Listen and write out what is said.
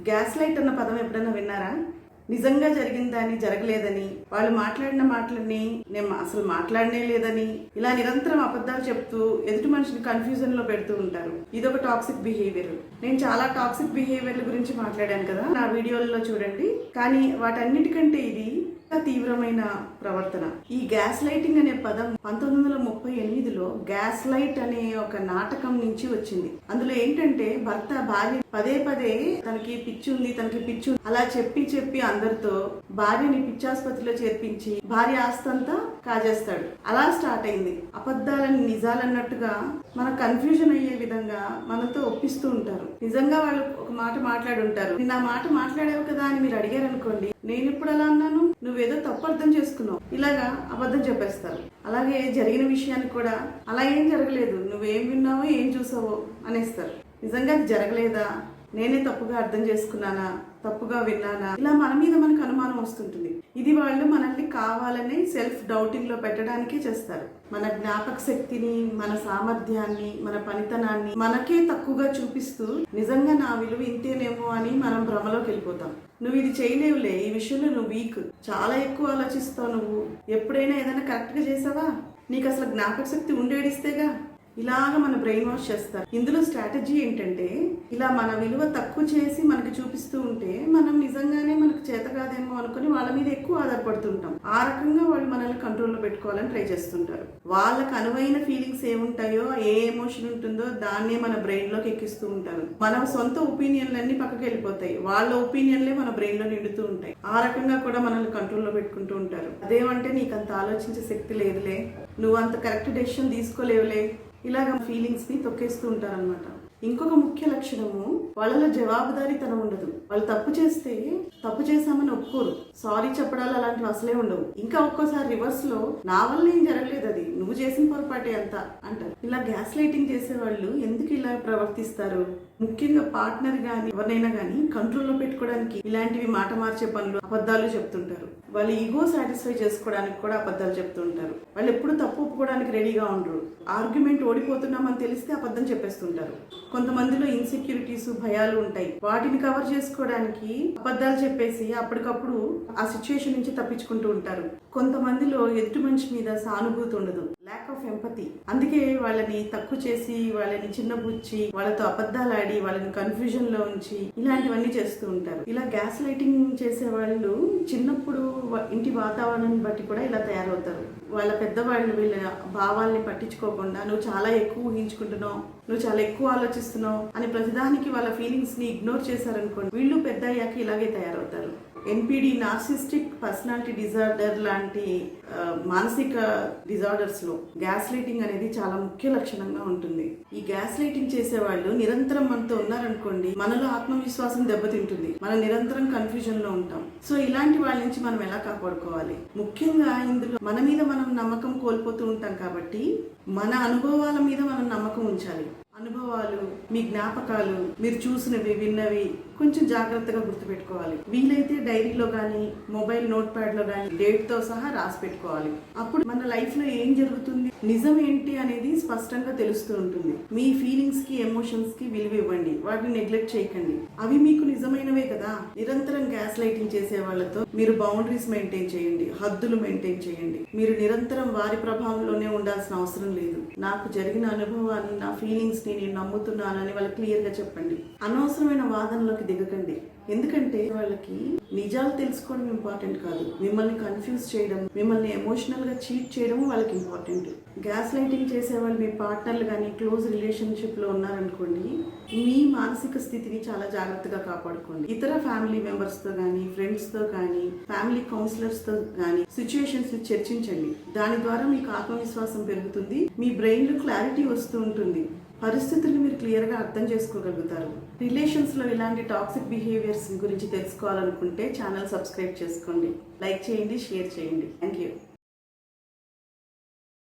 Gas light అన్న పదం ఎప్పుడైనా విన్నారా? నిజంగా జరిగిందని జరగలేదని, వాళ్ళు మాట్లాడిన మాటలని నేను అసలు మాట్లాడనే లేదని, ఇలా నిరంతరం అబద్ధాలు చెప్తూ ఎదుటి మనిషిని కన్ఫ్యూజన్ లో పెడుతూ ఉంటారు. ఇదొక టాక్సిక్ బిహేవియర్. నేను చాలా టాక్సిక్ బిహేవియర్ల గురించి మాట్లాడాను కదా నా వీడియోలలో చూడండి. కానీ వాటన్నిటికంటే ఇది తీవ్రమైన ప్రవర్తన. ఈ గ్యాస్ లైటింగ్ అనే పదం 1938లో గ్యాస్ లైట్ అనే ఒక నాటకం నుంచి వచ్చింది. అందులో ఏంటంటే భర్త భార్య పదే పదే తనకి పిచ్చి ఉంది అలా చెప్పి అందరితో భార్యని పిచ్చాసుపత్రిలో చేర్పించి భార్య ఆస్తంతా కాజేస్తాడు. అలా స్టార్ట్ అయింది. అబద్ధాలని నిజాలన్నట్టుగా మన కన్ఫ్యూజన్ అయ్యే విధంగా మనతో ఒప్పిస్తూ ఉంటారు. నిజంగా వాళ్ళు ఒక మాట మాట్లాడి ఉంటారు. నా మాట మాట్లాడావు కదా అని మీరు అడిగారు అనుకోండి, నేను ఇప్పుడు అలా అన్నాను, నువ్వేదో తప్పు అర్థం చేసుకున్నావు, ఇలాగా అబద్ధం చెప్పేస్తారు. అలాగే జరిగిన విషయాన్ని కూడా అలా ఏం జరగలేదు, నువ్వేం విన్నావో ఏం చూసావో అనేస్తారు. నిజంగా అది జరగలేదా, నేనే తప్పుగా అర్థం చేసుకున్నానా, తప్పుగా విన్నానా, ఇలా మన మీద మనకు అనుమానం వస్తుంటుంది. ఇది వాళ్ళు మనల్ని కావాలని సెల్ఫ్ డౌటింగ్ లో పెట్టడానికే చేస్తారు. మన జ్ఞాపక శక్తిని, మన సామర్థ్యాన్ని, మన పనితనాన్ని మనకే తక్కువగా చూపిస్తూ నిజంగా నా విలువ ఇంతేనేమో అని మనం భ్రమలోకి వెళ్ళిపోతాం. నువ్వు ఇది చేయలేవులే, ఈ విషయంలో నువ్వు వీక్, చాలా ఎక్కువ ఆలోచిస్తావు, నువ్వు ఎప్పుడైనా ఏదైనా కరెక్ట్ గా చేసావా, నీకు అసలు జ్ఞాపక శక్తి ఉండేడిస్తేగా, ఇలాగ మన బ్రెయిన్ వాష్ చేస్తారు. ఇందులో స్ట్రాటజీ ఏంటంటే ఇలా మన విలువ తక్కువ చేసి మనకి చూపిస్తూ ఉంటే మనం నిజంగానే మనకు చేత కాదేమో అనుకుని వాళ్ళ మీద ఎక్కువ ఆధారపడుతుంటాం. ఆ రకంగా వాళ్ళు మనల్ని కంట్రోల్లో పెట్టుకోవాలని ట్రై చేస్తుంటారు. వాళ్ళకు అనువైన ఫీలింగ్స్ ఏముంటాయో, ఏ ఎమోషన్ ఉంటుందో దాన్నే మన బ్రెయిన్ లోకి ఎక్కిస్తూ ఉంటారు. మన సొంత ఒపీనియన్లన్నీ పక్కకి వెళ్ళిపోతాయి, వాళ్ళ ఒపీనియన్లే మన బ్రెయిన్ లో నిండుతూ ఉంటాయి. ఆ రకంగా కూడా మనల్ని కంట్రోల్లో పెట్టుకుంటూ ఉంటారు. అదేమంటే నీకు అంత ఆలోచించే శక్తి లేదులే, నువ్వు అంత కరెక్ట్ డెసిషన్ తీసుకోలేవులే, ఇలాగ ఫీలింగ్స్ ని తొక్కేస్తూ ఉంటారనమాట. ఇంకొక ముఖ్య లక్షణము, వాళ్ళలో జవాబుదారీతనం ఉండదు. వాళ్ళు తప్పు చేస్తే తప్పు చేశామని ఒప్పుకోరు, సారీ చెప్పడాలు అలాంటివి అసలే ఉండవు. ఇంకా ఒక్కోసారి రివర్స్ లో నా వల్ల ఏం జరగలేదు, అది నువ్వు చేసిన పొరపాటే అంతా అంటారు. ఇలా గ్యాస్ లైటింగ్ చేసే వాళ్ళు ఎందుకు ఇలా ప్రవర్తిస్తారు? ముఖ్యంగా పార్ట్నర్ గాని ఎవరినైనా గానీ కంట్రోల్లో పెట్టుకోవడానికి ఇలాంటివి మాట మార్చే పనులు, అబద్ధాలు చెప్తుంటారు. వాళ్ళు ఈగో సాటిస్ఫై చేసుకోవడానికి కూడా అబద్ధాలు చెప్తుంటారు. వాళ్ళు ఎప్పుడు తప్పు ఒప్పుకోవడానికి రెడీగా ఉండరు. ఆర్గ్యుమెంట్ ఓడిపోతున్నామని తెలిస్తే అబద్ధం చెప్పేస్తుంటారు. కొంతమందిలో ఇన్సెక్యూరిటీస్, భయాలు ఉంటాయి. వాటిని కవర్ చేసుకోవడానికి అబద్ధాలు చెప్పేసి అప్పటికప్పుడు ఆ సిచ్యుయేషన్ నుంచి తప్పించుకుంటూ ఉంటారు. కొంతమందిలో ఎదుటి మనిషి మీద సానుభూతి ఉండదు, ల్యాక్ ఆఫ్ ఎంపతి. అందుకే వాళ్ళని తక్కువ చేసి, వాళ్ళని చిన్నబుచ్చి, వాళ్ళతో అబద్ధాలు ఆడి, వాళ్ళని కన్ఫ్యూజన్ లో ఉంచి ఇలాంటివన్నీ చేస్తూ ఉంటారు. ఇలా గ్యాస్ లైటింగ్ చేసే వాళ్ళు చిన్నప్పుడు ఇంటి వాతావరణాన్ని బట్టి కూడా ఇలా తయారవుతారు. వాళ్ళ పెద్దవాళ్ళు వీళ్ళ భావాల్ని పట్టించుకోకుండా నువ్వు చాలా ఎక్కువ ఊహించుకుంటున్నావు, నువ్వు చాలా ఎక్కువ ఆలోచిస్తున్నావు అని ప్రతిదానికి వాళ్ళ ఫీలింగ్స్ ని ఇగ్నోర్ చేశారనుకోండి, వీళ్ళు పెద్ద అయ్యాక ఇలాగే తయారవుతారు. ఎన్పిడి, నార్సిస్టిక్ పర్సనాలిటీ డిజార్డర్ లాంటి మానసిక డిజార్డర్స్ లో గ్యాస్ లైటింగ్ అనేది చాలా ముఖ్య లక్షణంగా ఉంటుంది. ఈ గ్యాస్ లైటింగ్ చేసే వాళ్ళు నిరంతరం మనతో ఉన్నారనుకోండి, మనలో ఆత్మవిశ్వాసం దెబ్బతింటుంది, మనం నిరంతరం కన్ఫ్యూజన్ లో ఉంటాం. సో ఇలాంటి వాళ్ళ నుంచి మనం ఎలా కాపాడుకోవాలి? ముఖ్యంగా ఇందులో మన మీద మనం నమ్మకం కోల్పోతూ ఉంటాం కాబట్టి మన అనుభవాల మీద మనం నమ్మకం ఉంచాలి. అనుభవాలు, మీ జ్ఞాపకాలు, మీరు చూసినవి, విన్నవి కొంచెం జాగ్రత్తగా గుర్తుపెట్టుకోవాలి. వీలైతే డైరీలో కానీ, మొబైల్ నోట్ ప్యాడ్ లో కానీ డేట్ తో సహా రాసి పెట్టుకోవాలి. అప్పుడు మన లైఫ్ లో ఏం జరుగుతుంది, నిజం ఏంటి అనేది స్పష్టంగా తెలుస్తూ ఉంటుంది. మీ ఫీలింగ్స్ కి, ఎమోషన్స్ కి విలువ ఇవ్వండి, వాటిని నెగ్లెక్ట్ చేయకండి. అవి మీకు నిజమైనవే కదా. నిరంతరం గ్యాస్ లైటింగ్ చేసే వాళ్ళతో మీరు బౌండరీస్ మెయింటైన్ చేయండి, హద్దులు మెయింటైన్ చేయండి. మీరు నిరంతరం వారి ప్రభావంలోనే ఉండాల్సిన అవసరం లేదు. నాకు జరిగిన అనుభవాన్ని, నా ఫీలింగ్స్ ని నేను నమ్ముతున్నానని వాళ్ళకి క్లియర్ గా చెప్పండి. అనవసరమైన వాదనలోకి దిగకండి. ఎందుకంటే వాళ్ళకి నిజాలు తెలుసుకోవడం ఇంపార్టెంట్ కాదు, మిమ్మల్ని కన్ఫ్యూజ్ చేయడం, మిమ్మల్ని ఎమోషనల్ గా చీట్ చేయడం వాళ్ళకి ఇంపార్టెంట్. గ్యాస్ లైటింగ్ చేసే వాళ్ళు మీ పార్ట్నర్లు కానీ క్లోజ్ రిలేషన్షిప్ లో ఉన్నారనుకోండి, మీ మానసిక స్థితిని చాలా జాగ్రత్తగా కాపాడుకోండి. ఇతర ఫ్యామిలీ మెంబర్స్ తో కానీ, ఫ్రెండ్స్ తో కానీ, ఫ్యామిలీ కౌన్సిలర్స్ తో కానీ సిచ్యుయేషన్స్ చర్చించండి. దాని ద్వారా మీకు ఆత్మవిశ్వాసం పెరుగుతుంది, మీ బ్రెయిన్ లో క్లారిటీ వస్తూ ఉంటుంది, పరిస్థితులను మీరు క్లియర్ గా అర్థం చేసుకోగలుగుతారు. రిలేషన్స్ లో ఇలాంటి టాక్సిక్ బిహేవియర్స్ గురించి తెలుసుకోవాలనుకుంటే ఛానల్ సబ్స్క్రైబ్ చేసుకోండి, లైక్ చేయండి, షేర్ చేయండి. Thank you.